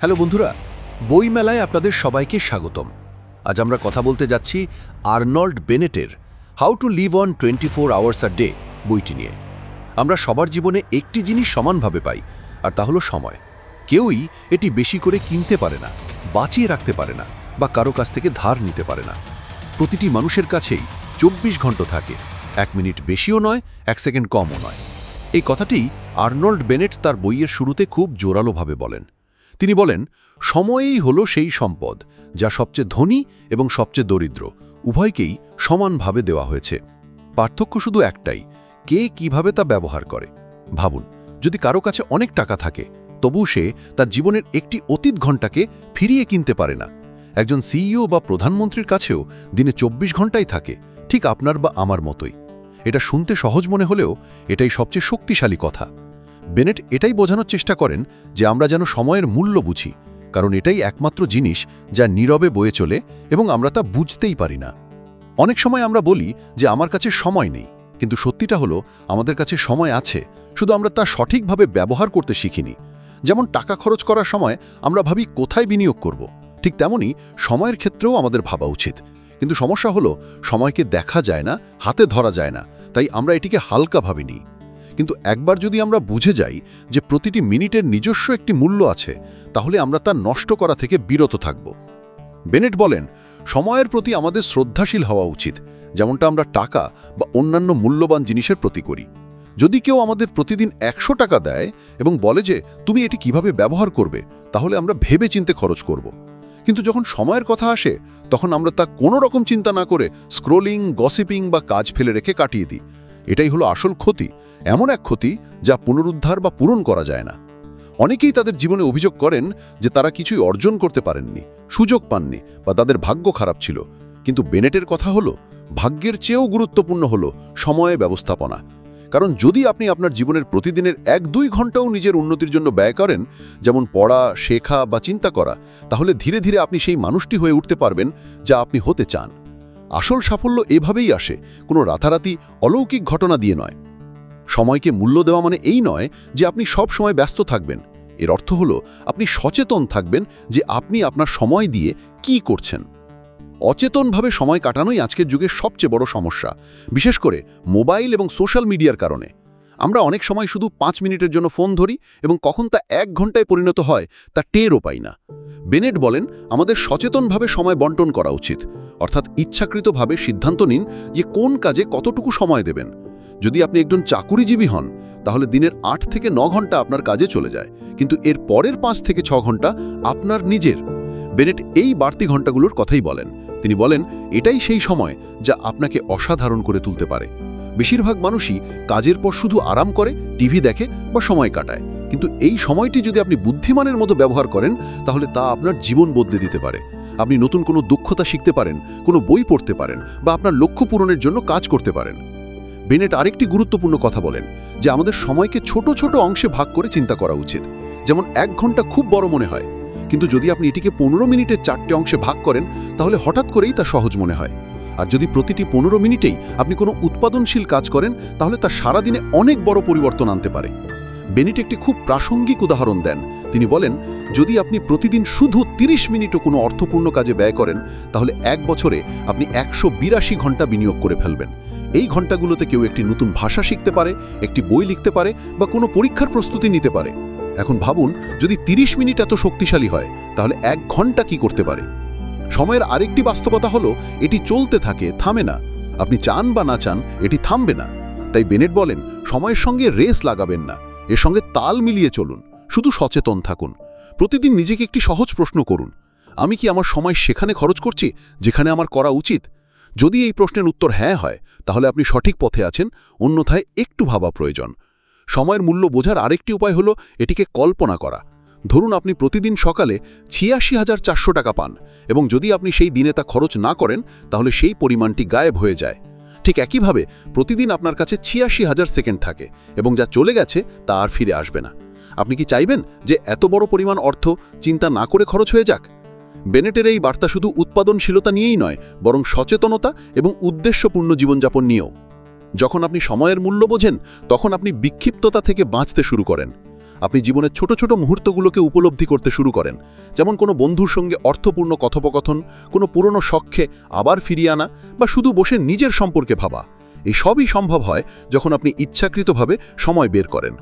Hello বন্ধুরা, বই মেলায় আপনাদের সবাইকে স্বাগতম। আজ আমরা কথা বলতে যাচ্ছি আর্নল্ড বেনেটের how to live on 24 hours a day বইটি নিয়ে। আমরা সবার জীবনে একটি জিনিস সমানভাবে পাই, আর তা হলো সময়। কেউই এটি বেশি করে কিনতে পারে না, বাঁচিয়ে রাখতে পারে না, বা কারো কাছ থেকে ধার নিতে পারে না। প্রতিটি মানুষের কাছেই 24 ঘন্টা থাকে, 1 মিনিট বেশিও নয়, 1 সেকেন্ড কমও নয়। এই কথাটি আর্নল্ড বেনেট তার বইয়ের শুরুতে খুব জোরালোভাবে বলেন। তিনি বলেন, সময়ই হলো সেই সম্পদ যা সবচেয়ে ধনী এবং সবচেয়ে দরিদ্র উভয়কেই সমানভাবে দেওয়া হয়েছে। পার্থক্য শুধু একটাই, কে কিভাবে তা ব্যবহার করে। ভাবুন, যদি কারো কাছে অনেক টাকা থাকে, তবু সে তার জীবনের একটি অতীত ঘণ্টাকে ফিরিয়ে কিনতে পারে না। একজন সিইও বা প্রধানমন্ত্রীর কাছেও দিনে 24 ঘন্টাই থাকে, ঠিক আপনার বা আমার মতোই। এটা শুনতে সহজ মনে হলেও এটাই সবচেয়ে শক্তিশালী কথা। বেনেট এটাই বোঝানোর চেষ্টা করেন যে আমরা যেন সময়ের মূল্য বুঝি, কারণ এটাই একমাত্র জিনিস যা নীরবে বয়ে চলে এবং আমরা তা বুঝতেই পারি না। অনেক সময় আমরা বলি যে আমার কাছে সময় নেই, কিন্তু সত্যিটা হলো আমাদের কাছে সময় আছে, শুধু আমরা তা সঠিকভাবে ব্যবহার করতে শিখিনি। যেমন টাকা খরচ করার সময় আমরা ভাবি কোথায় বিনিয়োগ করব, ঠিক তেমনি সময়ের ক্ষেত্রেও আমাদের ভাবা উচিত। কিন্তু সমস্যা হলো সময়কে দেখা যায় না, হাতে ধরা যায় না, তাই আমরা এটিকে হালকা ভাবিনি। কিন্তু একবার যদি আমরা বুঝে যাই যে প্রতিটি মিনিটের নিজস্ব একটি মূল্য আছে, তাহলে আমরা তা নষ্ট করা থেকে বিরত থাকব। বেনেট বলেন, সময়ের প্রতি আমাদের শ্রদ্ধাশীল হওয়া উচিত, যেমনটা আমরা টাকা বা অন্যান্য মূল্যবান জিনিসের প্রতি করি। যদি কেউ আমাদের প্রতিদিন 100 টাকা দেয় এবং বলে যে তুমি এটি কিভাবে ব্যবহার করবে, তাহলে আমরা ভেবে চিন্তে খরচ করব। কিন্তু যখন সময়ের কথা আসে, তখন আমরা তা কোনো রকম চিন্তা না করে স্ক্রোলিং, গসিপিং বা কাজ ফেলে রেখে কাটিয়ে দিই। এটাই হলো আসল ক্ষতি, এমন এক ক্ষতি যা পুনরুদ্ধার বা পূরণ করা যায় না। অনেকেই তাদের জীবনে অভিযোগ করেন যে তারা কিছুই অর্জন করতে পারেননি, সুযোগ পাননি, বা তাদের ভাগ্য খারাপ ছিল। কিন্তু বেনেটের কথা হলো, ভাগ্যের চেয়েও গুরুত্বপূর্ণ হলো সময় ব্যবস্থাপনা। কারণ যদি আপনি আপনার জীবনের প্রতিদিনের 1-2 ঘন্টাও নিজের উন্নতির জন্য ব্যয় করেন, যেমন পড়া, শেখা বা চিন্তা করা, তাহলে ধীরে ধীরে আপনি সেই মানুষটি হয়ে উঠতে পারবেন যা আপনি হতে চান। আসল সাফল্য এভাবেই আসে, কোনো রাতারাতি অলৌকিক ঘটনা দিয়ে নয়। সময়কে মূল্য দেওয়া মানে এই নয় যে আপনি সব সময় ব্যস্ত থাকবেন। এর অর্থ হলো আপনি সচেতন থাকবেন যে আপনি আপনার সময় দিয়ে কি করছেন। অচেতনভাবে সময় কাটানোই আজকের যুগের সবচেয়ে বড় সমস্যা, বিশেষ করে মোবাইল এবং সোশ্যাল মিডিয়ার কারণে। আমরা অনেক সময় শুধু 5 মিনিটের জন্য ফোন ধরি এবং কখন তা 1 ঘন্টায় পরিণত হয় তা টেরও পাই না। বেনেট বলেন, আমাদের সচেতনভাবে সময় বন্টন করা উচিত, অর্থাৎ ইচ্ছাকৃতভাবে সিদ্ধান্ত নিন যে কোন কাজে কতটুকু সময় দেবেন। যদি আপনি একজন চাকুরিজীবী হন, তাহলে দিনের 8 থেকে 9 ঘন্টা আপনার কাজে চলে যায়, কিন্তু এর পরের 5 থেকে 6 ঘন্টা আপনার নিজের। বেনেট এই বাড়তি ঘন্টাগুলোর কথাই বলেন। তিনি বলেন, এটাই সেই সময় যা আপনাকে অসাধারণ করে তুলতে পারে। বেশিরভাগ মানুষই কাজের পর শুধু আরাম করে, টিভি দেখে বা সময় কাটায়, কিন্তু এই সময়টি যদি আপনি বুদ্ধিমানের মতো ব্যবহার করেন, তাহলে তা আপনার জীবন বদলে দিতে পারে। আপনি নতুন কোনো দক্ষতা শিখতে পারেন, কোনো বই পড়তে পারেন, বা আপনার লক্ষ্য পূরণের জন্য কাজ করতে পারেন। বেনেট আরেকটি গুরুত্বপূর্ণ কথা বলেন যে আমাদের সময়কে ছোট ছোট অংশে ভাগ করে চিন্তা করা উচিত। যেমন 1 ঘন্টা খুব বড় মনে হয়, কিন্তু যদি আপনি এটিকে 15 মিনিটের 4টে অংশে ভাগ করেন, তাহলে হঠাৎ করেই তা সহজ মনে হয়। আর যদি প্রতিটি 15 মিনিটেই আপনি কোনো উৎপাদনশীল কাজ করেন, তাহলে তা সারাদিনে অনেক বড় পরিবর্তন আনতে পারে। বেনেট একটি খুব প্রাসঙ্গিক উদাহরণ দেন। তিনি বলেন, যদি আপনি প্রতিদিন শুধু 30 মিনিটও কোনো অর্থপূর্ণ কাজে ব্যয় করেন, তাহলে 1 বছরে আপনি 182 ঘন্টা বিনিয়োগ করে ফেলবেন। এই ঘন্টাগুলোতে কেউ একটি নতুন ভাষা শিখতে পারে, একটি বই লিখতে পারে, বা কোনো পরীক্ষার প্রস্তুতি নিতে পারে। এখন ভাবুন, যদি 30 মিনিট এত শক্তিশালী হয়, তাহলে 1 ঘন্টা কি করতে পারে। সময়ের আরেকটি বাস্তবতা হলো, এটি চলতে থাকে, থামে না। আপনি চান বা না চান, এটি থামবে না। তাই বেনেট বলেন, সময়ের সঙ্গে রেস লাগাবেন না, এর সঙ্গে তাল মিলিয়ে চলুন, শুধু সচেতন থাকুন। প্রতিদিন নিজেকে একটি সহজ প্রশ্ন করুন, আমি কি আমার সময় সেখানে খরচ করছি যেখানে আমার করা উচিত? যদি এই প্রশ্নের উত্তর হ্যাঁ হয়, তাহলে আপনি সঠিক পথে আছেন, অন্যথায় একটু ভাবা প্রয়োজন। সময়ের মূল্য বোঝার আরেকটি উপায় হলো এটিকে কল্পনা করা। ধরুন আপনি প্রতিদিন সকালে ৮৬,৪০০ টাকা পান, এবং যদি আপনি সেই দিনে তা খরচ না করেন, তাহলে সেই পরিমাণটি গায়েব হয়ে যায়। ঠিক একইভাবে প্রতিদিন আপনার কাছে ৮৬,০০০ সেকেন্ড থাকে, এবং যা চলে গেছে তা আর ফিরে আসবে না। আপনি কি চাইবেন যে এত বড় পরিমাণ অর্থ চিন্তা না করে খরচ হয়ে যাক? বেনেটের এই বার্তা শুধু উৎপাদনশীলতা নিয়েই নয়, বরং সচেতনতা এবং উদ্দেশ্যপূর্ণ জীবনযাপন নিয়েও। যখন আপনি সময়ের মূল্য বোঝেন, তখন আপনি বিক্ষিপ্ততা থেকে বাঁচতে শুরু করেন। আপনি জীবনের ছোট ছোট মুহূর্তগুলোকে উপলব্ধি করতে শুরু করেন, যেমন কোনো বন্ধুর সঙ্গে অর্থপূর্ণ কথোপকথন, কোনো পুরনো শখে আবার ফিরিয়ে আনা বা শুধু বসে নিজের সম্পর্কে ভাবা। এই সবই সম্ভব হয় যখন আপনি ইচ্ছাকৃতভাবে সময় বের করেন।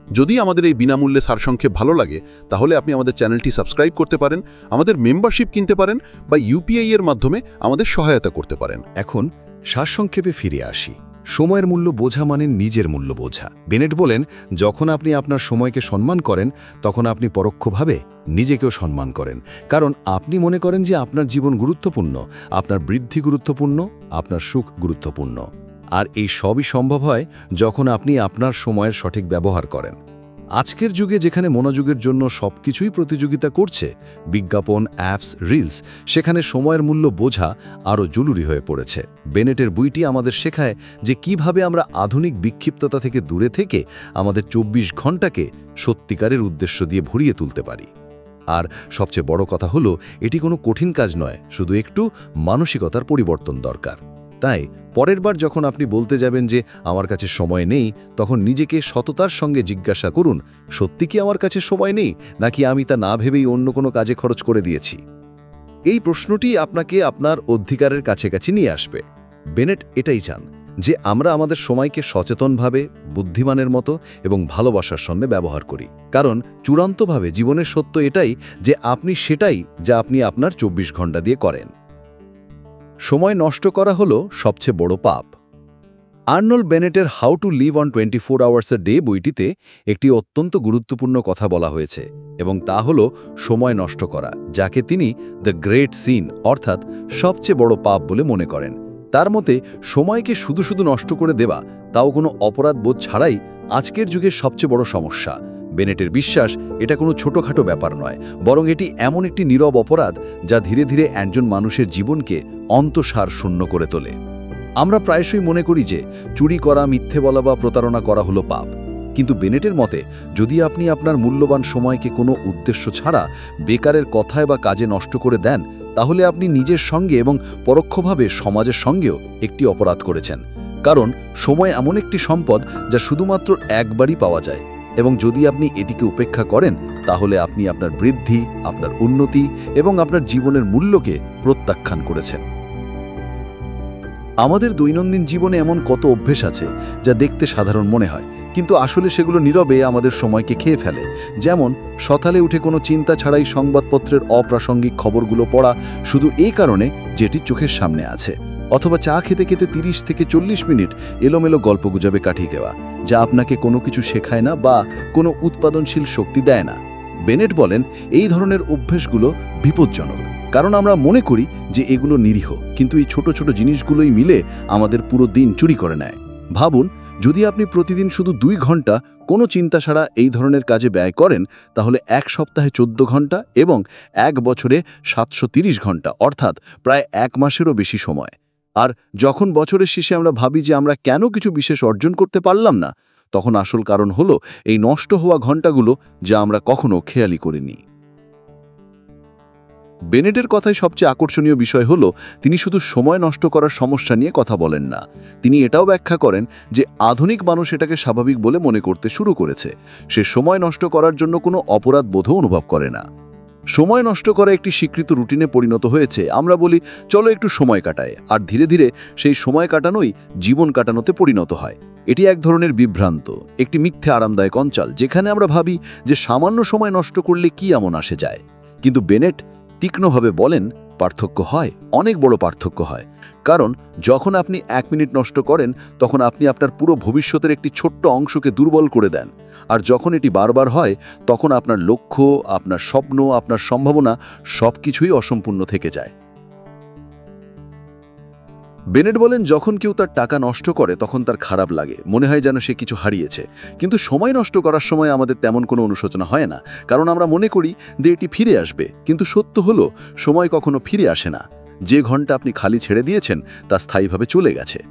যদি আমাদের এই বিনামূল্যে সারসংক্ষেপ ভালো লাগে, তাহলে আপনি আমাদের চ্যানেলটি সাবস্ক্রাইব করতে পারেন, আমাদের মেম্বারশিপ কিনতে পারেন বা ইউপিআই এর মাধ্যমে আমাদের সহায়তা করতে পারেন। এখন সারসংক্ষেপে ফিরে আসি। সময়ের মূল্য বোঝা মানে নিজের মূল্য বোঝা। বেনেট বলেন, যখন আপনি আপনার সময়কে সম্মান করেন, তখন আপনি পরোক্ষভাবে নিজেকেও সম্মান করেন। কারণ আপনি মনে করেন যে আপনার জীবন গুরুত্বপূর্ণ, আপনার বৃদ্ধি গুরুত্বপূর্ণ, আপনার সুখ গুরুত্বপূর্ণ। আর এই সবই সম্ভব হয় যখন আপনি আপনার সময়ের সঠিক ব্যবহার করেন। আজকের যুগে যেখানে মনোযোগের জন্য সবকিছুই প্রতিযোগিতা করছে, বিজ্ঞাপন, অ্যাপস, রিলস, সেখানে সময়ের মূল্য বোঝা আরও জরুরি হয়ে পড়েছে। বেনেটের বইটি আমাদের শেখায় যে কিভাবে আমরা আধুনিক বিক্ষিপ্ততা থেকে দূরে থেকে আমাদের 24 ঘন্টাকে সত্যিকারের উদ্দেশ্য দিয়ে ভরিয়ে তুলতে পারি। আর সবচেয়ে বড় কথা হলো, এটি কোনো কঠিন কাজ নয়, শুধু একটু মানসিকতার পরিবর্তন দরকার। তাই পরের বার যখন আপনি বলতে যাবেন যে আমার কাছে সময় নেই, তখন নিজেকে সততার সঙ্গে জিজ্ঞাসা করুন, সত্যি কি আমার কাছে সময় নেই, নাকি আমি তা না ভেবেই অন্য কোনো কাজে খরচ করে দিয়েছি? এই প্রশ্নটি আপনাকে আপনার অধিকারের কাছাকাছি নিয়ে আসবে। বেনেট এটাই চান যে আমরা আমাদের সময়কে সচেতনভাবে, বুদ্ধিমানের মতো এবং ভালোবাসার সঙ্গে ব্যবহার করি। কারণ চূড়ান্তভাবে জীবনের সত্য এটাই যে আপনি সেটাই যা আপনি আপনার 24 ঘন্টা দিয়ে করেন। সময় নষ্ট করা হলো সবচেয়ে বড় পাপ। আর্নল্ড বেনেটের how to live on 24 hours a day বইটিতে একটি অত্যন্ত গুরুত্বপূর্ণ কথা বলা হয়েছে, এবং তা হলো সময় নষ্ট করা, যাকে তিনি দ্য গ্রেট সিন অর্থাৎ সবচেয়ে বড় পাপ বলে মনে করেন। তার মতে সময়কে শুধু শুধু নষ্ট করে দেওয়া, তাও কোনো অপরাধ বোধ ছাড়াই, আজকের যুগের সবচেয়ে বড় সমস্যা। বেনেটের বিশ্বাস এটা কোনো ছোটোখাটো ব্যাপার নয়, বরং এটি এমন একটি নীরব অপরাধ যা ধীরে ধীরে একজন মানুষের জীবনকে অন্তঃসার শূন্য করে তোলে। আমরা প্রায়শই মনে করি যে চুরি করা, মিথ্যে বলা বা প্রতারণা করা হলো পাপ, কিন্তু বেনেটের মতে যদি আপনি আপনার মূল্যবান সময়কে কোনো উদ্দেশ্য ছাড়া বেকারের কথায় বা কাজে নষ্ট করে দেন, তাহলে আপনি নিজের সঙ্গে এবং পরোক্ষভাবে সমাজের সঙ্গেও একটি অপরাধ করেছেন। কারণ সময় এমন একটি সম্পদ যা শুধুমাত্র একবারই পাওয়া যায়, এবং যদি আপনি এটিকে উপেক্ষা করেন, তাহলে আপনি আপনার বৃদ্ধি, আপনার উন্নতি এবং আপনার জীবনের মূল্যকে প্রত্যাখ্যান করেছেন। আমাদের দৈনন্দিন জীবনে এমন কত অভ্যেস আছে যা দেখতে সাধারণ মনে হয়, কিন্তু আসলে সেগুলো নীরবে আমাদের সময়কে খেয়ে ফেলে। যেমন সকালে উঠে কোনো চিন্তা ছাড়াই সংবাদপত্রের অপ্রাসঙ্গিক খবরগুলো পড়া, শুধু এই কারণে যেটি চোখের সামনে আছে, অথবা চা খেতে খেতে 30 থেকে 40 মিনিট এলোমেলো গল্পগুজবে কাটিয়ে দেওয়া, যা আপনাকে কোনো কিছু শেখায় না বা কোনো উৎপাদনশীল শক্তি দেয় না। বেনেট বলেন, এই ধরনের অভ্যেসগুলো বিপজ্জনক, কারণ আমরা মনে করি যে এগুলো নিরীহ, কিন্তু এই ছোট ছোট জিনিসগুলোই মিলে আমাদের পুরো দিন চুরি করে নেয়। ভাবুন, যদি আপনি প্রতিদিন শুধু 2 ঘন্টা কোনো চিন্তা ছাড়া এই ধরনের কাজে ব্যয় করেন, তাহলে এক সপ্তাহে 14 ঘন্টা এবং এক বছরে 730 ঘন্টা, অর্থাৎ প্রায় 1 মাসেরও বেশি সময়। আর যখন বছরের শেষে আমরা ভাবি যে আমরা কেন কিছু বিশেষ অর্জন করতে পারলাম না, তখন আসল কারণ হলো এই নষ্ট হওয়া ঘন্টাগুলো যা আমরা কখনো খেয়ালই করিনি। বেনেটের কথায় সবচেয়ে আকর্ষণীয় বিষয় হলো, তিনি শুধু সময় নষ্ট করার সমস্যা নিয়ে কথা বলেন না, তিনি এটাও ব্যাখ্যা করেন যে আধুনিক মানুষ এটাকে স্বাভাবিক বলে মনে করতে শুরু করেছে। সে সময় নষ্ট করার জন্য কোনো অপরাধ বোধও অনুভব করে না। সময় নষ্ট করা একটি স্বীকৃত রুটিনে পরিণত হয়েছে। আমরা বলি, চলো একটু সময় কাটায়, আর ধীরে ধীরে সেই সময় কাটানোই জীবন কাটানোতে পরিণত হয়। এটি এক ধরনের বিভ্রান্ত, একটি মিথ্যে আরামদায়ক অঞ্চল, যেখানে আমরা ভাবি যে সামান্য সময় নষ্ট করলে কি এমন আসে যায়। কিন্তু বেনেট তীক্ষ্ণভাবে বলেন, পার্থক্য হয়, অনেক বড় পার্থক্য হয়। কারণ যখন আপনি 1 মিনিট নষ্ট করেন, তখন আপনি আপনার পুরো ভবিষ্যতের একটি ছোট্ট অংশকে দুর্বল করে দেন। আর যখন এটি বারবার হয়, তখন আপনার লক্ষ্য, আপনার স্বপ্ন, আপনার সম্ভাবনা সবকিছুই অসম্পূর্ণ থেকে যায়। বেনেট বলেন, যখন কেউ তার টাকা নষ্ট করে তখন তার খারাপ লাগে, মনে হয় যেন সে কিছু হারিয়েছে। কিন্তু সময় নষ্ট করার সময় আমাদের তেমন কোনো অনুশোচনা হয় না, কারণ আমরা মনে করি যে এটি ফিরে আসবে। কিন্তু সত্য হলো, সময় কখনো ফিরে আসে না। যে ঘন্টা আপনি খালি ছেড়ে দিয়েছেন তা স্থায়ীভাবে চলে গেছে।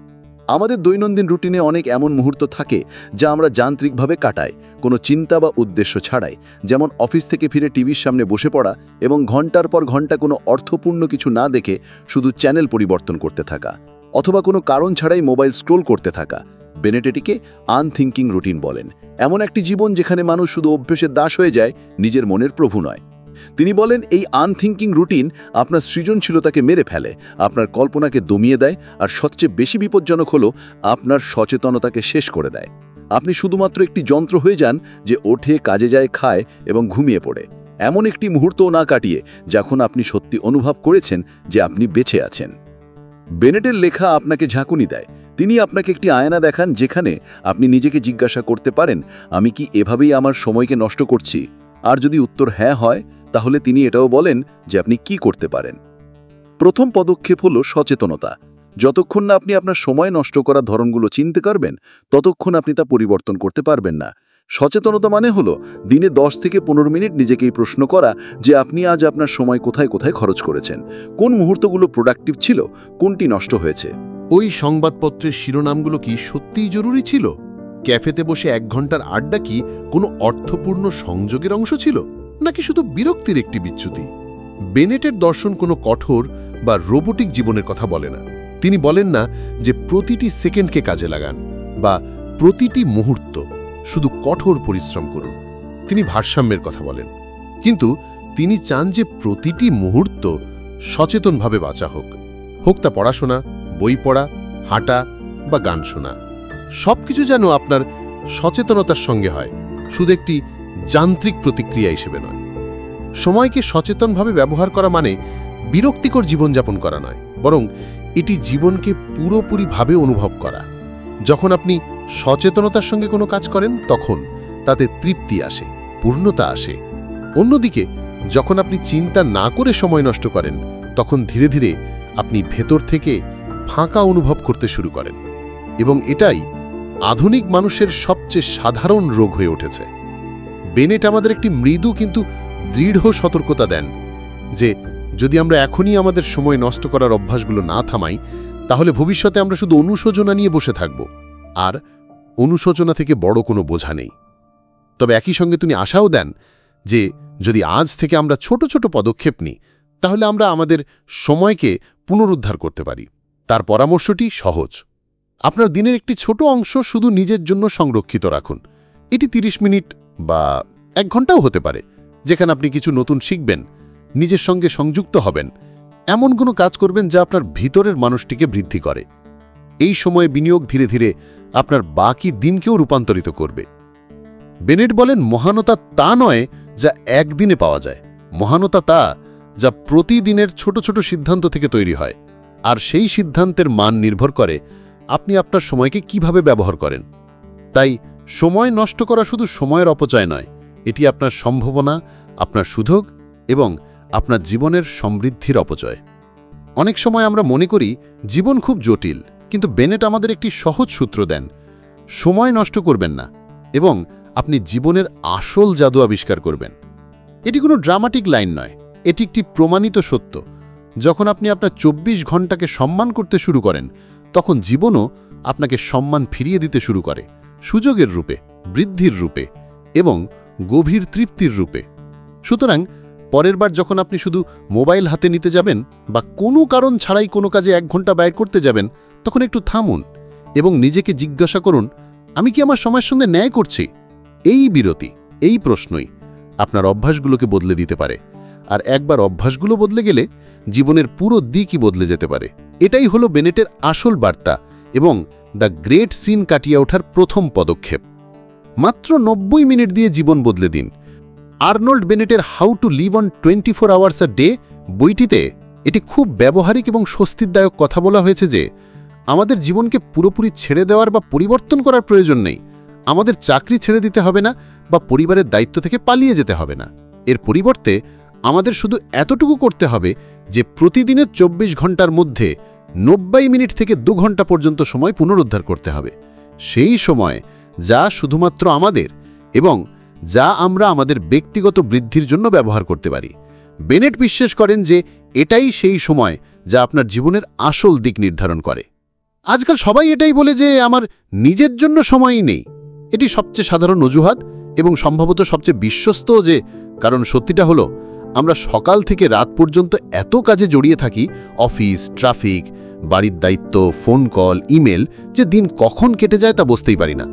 আমাদের দৈনন্দিন রুটিনে অনেক এমন মুহূর্ত থাকে যা আমরা যান্ত্রিকভাবে কাটাই, কোনো চিন্তা বা উদ্দেশ্য ছাড়াই। যেমন অফিস থেকে ফিরে টিভির সামনে বসে পড়া এবং ঘন্টার পর ঘন্টা কোনো অর্থপূর্ণ কিছু না দেখে শুধু চ্যানেল পরিবর্তন করতে থাকা, অথবা কোনো কারণ ছাড়াই মোবাইল স্ক্রোল করতে থাকা। বেনেট এটিকে আনথিঙ্কিং রুটিন বলেন, এমন একটি জীবন যেখানে মানুষ শুধু অভ্যেসের দাস হয়ে যায়, নিজের মনের প্রভু নয়। তিনি বলেন এই আনথিঙ্কিং রুটিন আপনার সৃজনশীলতাকে মেরে ফেলে, আপনার কল্পনাকে দমিয়ে দেয়, আর সবচেয়ে বেশি বিপজ্জনক হলো আপনার সচেতনতাকে শেষ করে দেয়। আপনি শুধুমাত্র একটি যন্ত্র হয়ে যান যে ওঠে, কাজে যায়, খায় এবং ঘুমিয়ে পড়ে, এমন একটি মুহূর্তও না কাটিয়ে যখন আপনি সত্যি অনুভব করেছেন যে আপনি বেঁচে আছেন। বেনেটের লেখা আপনাকে ঝাঁকুনি দেয়। তিনি আপনাকে একটি আয়না দেখান যেখানে আপনি নিজেকে জিজ্ঞাসা করতে পারেন, আমি কি এভাবেই আমার সময়কে নষ্ট করছি? আর যদি উত্তর হ্যাঁ হয়, তাহলে তিনি এটাও বলেন যে আপনি কি করতে পারেন। প্রথম পদক্ষেপ হলো সচেতনতা। যতক্ষণ না আপনি আপনার সময় নষ্ট করার ধরনগুলো চিনতে পারবেন, ততক্ষণ আপনি তা পরিবর্তন করতে পারবেন না। সচেতনতা মানে হলো দিনে 10 থেকে 15 মিনিট নিজেকে এই প্রশ্ন করা যে আপনি আজ আপনার সময় কোথায় কোথায় খরচ করেছেন, কোন মুহূর্তগুলো প্রোডাক্টিভ ছিল, কোনটি নষ্ট হয়েছে। ওই সংবাদপত্রের শিরোনামগুলো কি সত্যিই জরুরি ছিল? ক্যাফেতে বসে 1 ঘন্টার আড্ডা কি কোনো অর্থপূর্ণ সংযোগের অংশ ছিল, নাকি শুধু বিরক্তির একটি বিচ্যুতি? বেনেটের দর্শন কোনো কঠোর বা রোবোটিক জীবনের কথা বলে না। তিনি বলেন না যে প্রতিটি সেকেন্ডকে কাজে লাগান বা প্রতিটি মুহূর্ত শুধু কঠোর পরিশ্রম করুন। তিনি ভারসাম্যের কথা বলেন, কিন্তু তিনি চান যে প্রতিটি মুহূর্ত সচেতনভাবে বাঁচা হোক। হোক তা পড়াশোনা, বই পড়া, হাঁটা বা গান শোনা, সবকিছু যেন আপনার সচেতনতার সঙ্গে হয়, শুধু একটি যান্ত্রিক প্রতিক্রিয়া হিসেবে নয়। সময়কে সচেতনভাবে ব্যবহার করা মানে বিরক্তিকর জীবনযাপন করা নয়, বরং এটি জীবনকে পুরোপুরিভাবে অনুভব করা। যখন আপনি সচেতনতার সঙ্গে কোনো কাজ করেন, তখন তাতে তৃপ্তি আসে, পূর্ণতা আসে। অন্যদিকে যখন আপনি চিন্তা না করে সময় নষ্ট করেন, তখন ধীরে ধীরে আপনি ভেতর থেকে ফাঁকা অনুভব করতে শুরু করেন, এবং এটাই আধুনিক মানুষের সবচেয়ে সাধারণ রোগ হয়ে উঠেছে। বেনেট আমাদের একটি মৃদু কিন্তু দৃঢ় সতর্কতা দেন যে যদি আমরা এখনই আমাদের সময় নষ্ট করার অভ্যাসগুলো না থামাই, তাহলে ভবিষ্যতে আমরা শুধু অনুশোচনা নিয়ে বসে থাকব, আর অনুশোচনা থেকে বড় কোনো বোঝা নেই। তবে একই সঙ্গে তিনি আশাও দেন যে যদি আজ থেকে আমরা ছোট ছোট পদক্ষেপ নিই, তাহলে আমরা আমাদের সময়কে পুনরুদ্ধার করতে পারি। তার পরামর্শটি সহজ। আপনার দিনের একটি ছোট অংশ শুধু নিজের জন্য সংরক্ষিত রাখুন। এটি 30 মিনিট বা 1 ঘন্টাও হতে পারে, যেখানে আপনি কিছু নতুন শিখবেন, নিজের সঙ্গে সংযুক্ত হবেন, এমন কোনো কাজ করবেন যা আপনার ভিতরের মানুষটিকে বৃদ্ধি করে। এই সময়ে বিনিয়োগ ধীরে ধীরে আপনার বাকি দিনকেও রূপান্তরিত করবে। বেনেট বলেন, মহানতা তা নয় যা একদিনে পাওয়া যায়, মহানতা তা যা প্রতিদিনের ছোট ছোট সিদ্ধান্ত থেকে তৈরি হয়, আর সেই সিদ্ধান্তের মান নির্ভর করে আপনি আপনার সময়কে কিভাবে ব্যবহার করেন। তাই সময় নষ্ট করা শুধু সময়ের অপচয় নয়, এটি আপনার সম্ভাবনা, আপনার সুযোগ এবং আপনার জীবনের সমৃদ্ধির অপচয়। অনেক সময় আমরা মনে করি জীবন খুব জটিল, কিন্তু বেনেট আমাদের একটি সহজ সূত্র দেন। সময় নষ্ট করবেন না এবং আপনি জীবনের আসল জাদু আবিষ্কার করবেন। এটি কোনো ড্রামাটিক লাইন নয়, এটি একটি প্রমাণিত সত্য। যখন আপনি আপনার 24 ঘন্টাকে সম্মান করতে শুরু করেন, তখন জীবনও আপনাকে সম্মান ফিরিয়ে দিতে শুরু করে, সুযোগের রূপে, বৃদ্ধির রূপে এবং গভীর তৃপ্তির রূপে। সুতরাং পরের বার যখন আপনি শুধু মোবাইল হাতে নিতে যাবেন বা কোনো কারণ ছাড়াই কোনো কাজে 1 ঘন্টা ব্যয় করতে যাবেন, তখন একটু থামুন এবং নিজেকে জিজ্ঞাসা করুন, আমি কি আমার সময়ের সঙ্গে ন্যায় করছি? এই বিরতি, এই প্রশ্নই আপনার অভ্যাসগুলোকে বদলে দিতে পারে, আর একবার অভ্যাসগুলো বদলে গেলে জীবনের পুরো দিকই বদলে যেতে পারে। এটাই হলো বেনেটের আসল বার্তা এবং দ্য গ্রেট সিন কাটিয়ে ওঠার প্রথম পদক্ষেপ। মাত্র 90 মিনিট দিয়ে জীবন বদলে দিন। আর্নল্ড বেনেটের how to live on 24 hours a day বইটিতে এটি খুব ব্যবহারিক এবং স্বস্তিদায়ক কথা বলা হয়েছে যে আমাদের জীবনকে পুরোপুরি ছেড়ে দেওয়ার বা পরিবর্তন করার প্রয়োজন নেই। আমাদের চাকরি ছেড়ে দিতে হবে না বা পরিবারের দায়িত্ব থেকে পালিয়ে যেতে হবে না। এর পরিবর্তে আমাদের শুধু এতটুকু করতে হবে যে প্রতিদিনের 24 ঘন্টার মধ্যে 90 মিনিট থেকে 2 ঘন্টা পর্যন্ত সময় পুনরুদ্ধার করতে হবে। সেই সময় যা শুধুমাত্র আমাদের এবং যা আমরা আমাদের ব্যক্তিগত বৃদ্ধির জন্য ব্যবহার করতে পারি। বেনেট বিশ্বাস করেন যে এটাই সেই সময় যা আপনার জীবনের আসল দিক নির্ধারণ করে। আজকাল সবাই এটাই বলে যে আমার নিজের জন্য সময়ই নেই। এটি সবচেয়ে সাধারণ অজুহাত এবং সম্ভবত সবচেয়ে বিশ্বস্তও, যে কারণ সত্যিটা হলো আমরা সকাল থেকে রাত পর্যন্ত এত কাজে জড়িয়ে থাকি, অফিস, ট্রাফিক বাড়ির দায়িত্ব, ফোন কল, ইমেল, যে দিন কখন কেটে যায় তা বুঝতেই পারি না।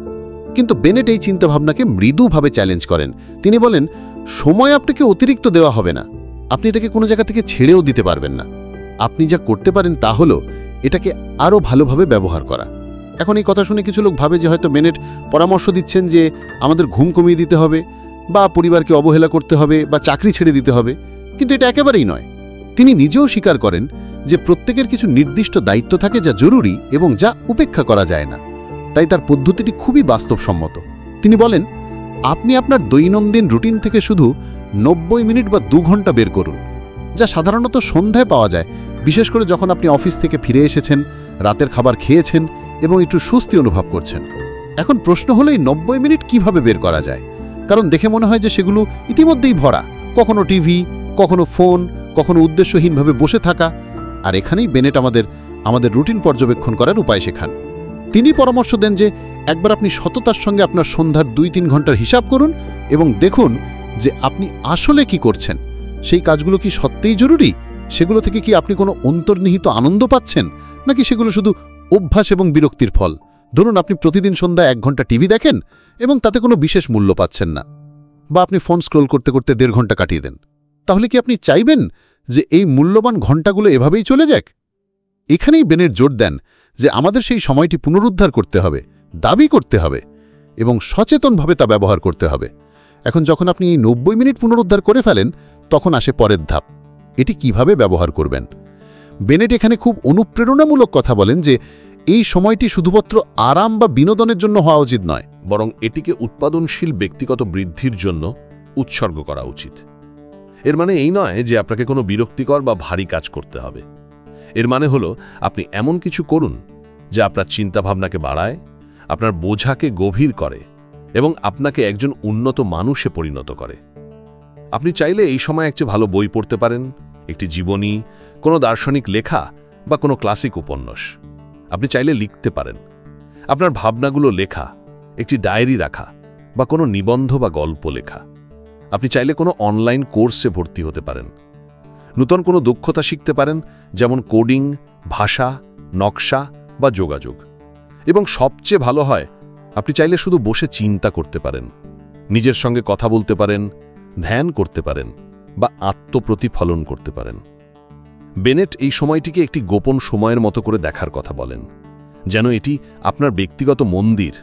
কিন্তু বেনেট এই চিন্তাভাবনাকে মৃদুভাবে চ্যালেঞ্জ করেন। তিনি বলেন, সময় আপনাকে অতিরিক্ত দেওয়া হবে না, আপনি এটাকে কোনো জায়গা থেকে ছেড়েও দিতে পারবেন না। আপনি যা করতে পারেন তা হলো এটাকে আরও ভালোভাবে ব্যবহার করা। এখন এই কথা শুনে কিছু লোক ভাবে যে হয়তো বেনেট পরামর্শ দিচ্ছেন যে আমাদের ঘুম কমিয়ে দিতে হবে, বা পরিবারকে অবহেলা করতে হবে, বা চাকরি ছেড়ে দিতে হবে। কিন্তু এটা একেবারেই নয়। তিনি নিজেও স্বীকার করেন যে প্রত্যেকের কিছু নির্দিষ্ট দায়িত্ব থাকে যা জরুরি এবং যা উপেক্ষা করা যায় না। তাই তার পদ্ধতিটি খুবই বাস্তবসম্মত। তিনি বলেন, আপনি আপনার দৈনন্দিন রুটিন থেকে শুধু 90 মিনিট বা 2 ঘন্টা বের করুন, যা সাধারণত সন্ধ্যায় পাওয়া যায়, বিশেষ করে যখন আপনি অফিস থেকে ফিরে এসেছেন, রাতের খাবার খেয়েছেন এবং একটু স্বস্তি অনুভব করছেন। এখন প্রশ্ন হলো এই 90 মিনিট কিভাবে বের করা যায়, কারণ দেখে মনে হয় যে সেগুলো ইতিমধ্যেই ভরা, কখনো টিভি, কখনো ফোন, কখনো উদ্দেশ্যহীনভাবে বসে থাকা। আর এখানেই বেনেট আমাদের রুটিন পর্যবেক্ষণ করার উপায় শেখান। তিনি পরামর্শ দেন যে একবার আপনি সততার সঙ্গে আপনার সন্ধ্যার 2-3 ঘন্টার হিসাব করুন এবং দেখুন যে আপনি আসলে কি করছেন। সেই কাজগুলো কি সত্যিই জরুরি? সেগুলো থেকে কি আপনি কোনো অন্তর্নিহিত আনন্দ পাচ্ছেন, নাকি সেগুলো শুধু অভ্যাস এবং বিরক্তির ফল? ধরুন আপনি প্রতিদিন সন্ধ্যায় 1 ঘন্টা টিভি দেখেন এবং তাতে কোনো বিশেষ মূল্য পাচ্ছেন না, বা আপনি ফোন স্ক্রোল করতে করতে 1.5 ঘন্টা কাটিয়ে দেন। তাহলে কি আপনি চাইবেন যে এই মূল্যবান ঘণ্টাগুলো এভাবেই চলে যাক? এখানেই বেনেট জোর দেন যে আমাদের সেই সময়টি পুনরুদ্ধার করতে হবে, দাবি করতে হবে এবং সচেতনভাবে তা ব্যবহার করতে হবে। এখন যখন আপনি এই 90 মিনিট পুনরুদ্ধার করে ফেলেন, তখন আসে পরের ধাপ, এটি কিভাবে ব্যবহার করবেন। বেনেট এখানে খুব অনুপ্রেরণামূলক কথা বলেন যে এই সময়টি শুধুমাত্র আরাম বা বিনোদনের জন্য হওয়া উচিত নয়, বরং এটিকে উৎপাদনশীল ব্যক্তিগত বৃদ্ধির জন্য উৎসর্গ করা উচিত। এর মানে এই নয় যে আপনাকে কোনো বিরক্তিকর বা ভারী কাজ করতে হবে। এর মানে হলো আপনি এমন কিছু করুন যা আপনার চিন্তাভাবনাকে বাড়ায়, আপনার বোঝাকে গভীর করে এবং আপনাকে একজন উন্নত মানুষে পরিণত করে। আপনি চাইলে এই সময় একটি ভালো বই পড়তে পারেন, একটি জীবনী, কোনো দার্শনিক লেখা বা কোনো ক্লাসিক উপন্যাস। আপনি চাইলে লিখতে পারেন, আপনার ভাবনাগুলো লেখা, একটি ডায়েরি রাখা বা কোনো নিবন্ধ বা গল্প লেখা। আপনি চাইলে কোনো অনলাইন কোর্সে ভর্তি হতে পারেন, নতুন কোনো দক্ষতা শিখতে পারেন, যেমন কোডিং, ভাষা, নকশা বা যোগাযোগ। এবং সবচেয়ে ভালো হয়, আপনি চাইলে শুধু বসে চিন্তা করতে পারেন, নিজের সঙ্গে কথা বলতে পারেন, ধ্যান করতে পারেন বা আত্মপ্রতিফলন করতে পারেন। বেনেট এই সময়টিকে একটি গোপন সময়ের মতো করে দেখার কথা বলেন, যেন এটি আপনার ব্যক্তিগত মন্দির,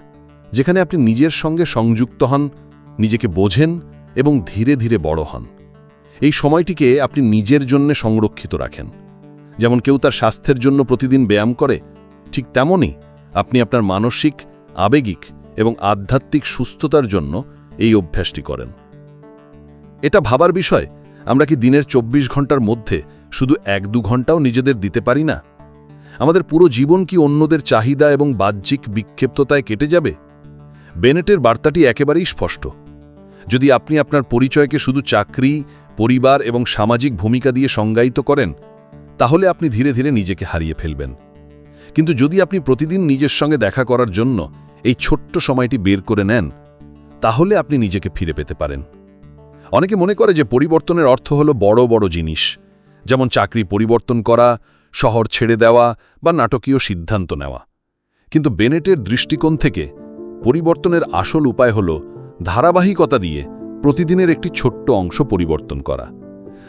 যেখানে আপনি নিজের সঙ্গে সংযুক্ত হন, নিজেকে বোঝেন এবং ধীরে ধীরে বড় হন। এই সময়টিকে আপনি নিজের জন্য সংরক্ষিত রাখেন। যেমন কেউ তার স্বাস্থ্যের জন্য প্রতিদিন ব্যায়াম করে, ঠিক তেমনই আপনি আপনার মানসিক, আবেগিক এবং আধ্যাত্মিক সুস্থতার জন্য এই অভ্যাসটি করেন। এটা ভাবার বিষয়, আমরা কি দিনের 24 ঘন্টার মধ্যে শুধু 1-2 ঘন্টাও নিজেদের দিতে পারি না? আমাদের পুরো জীবন কি অন্যদের চাহিদা এবং বাহ্যিক বিক্ষিপ্ততায় কেটে যাবে? বেনেটের বার্তাটি একেবারেই স্পষ্ট। যদি আপনি আপনার পরিচয়কে শুধু চাকরি, পরিবার এবং সামাজিক ভূমিকা দিয়ে সংজ্ঞায়িত করেন, তাহলে আপনি ধীরে ধীরে নিজেকে হারিয়ে ফেলবেন। কিন্তু যদি আপনি প্রতিদিন নিজের সঙ্গে দেখা করার জন্য এই ছোট্ট সময়টি বের করে নেন, তাহলে আপনি নিজেকে ফিরে পেতে পারেন। অনেকে মনে করে যে পরিবর্তনের অর্থ হলো বড় বড় জিনিস, যেমন চাকরি পরিবর্তন করা, শহর ছেড়ে দেওয়া বা নাটকীয় সিদ্ধান্ত নেওয়া। কিন্তু বেনেটের দৃষ্টিকোণ থেকে পরিবর্তনের আসল উপায় হল ধারাবাহিকতা দিয়ে প্রতিদিনের একটি ছোট্ট অংশ পরিবর্তন করা।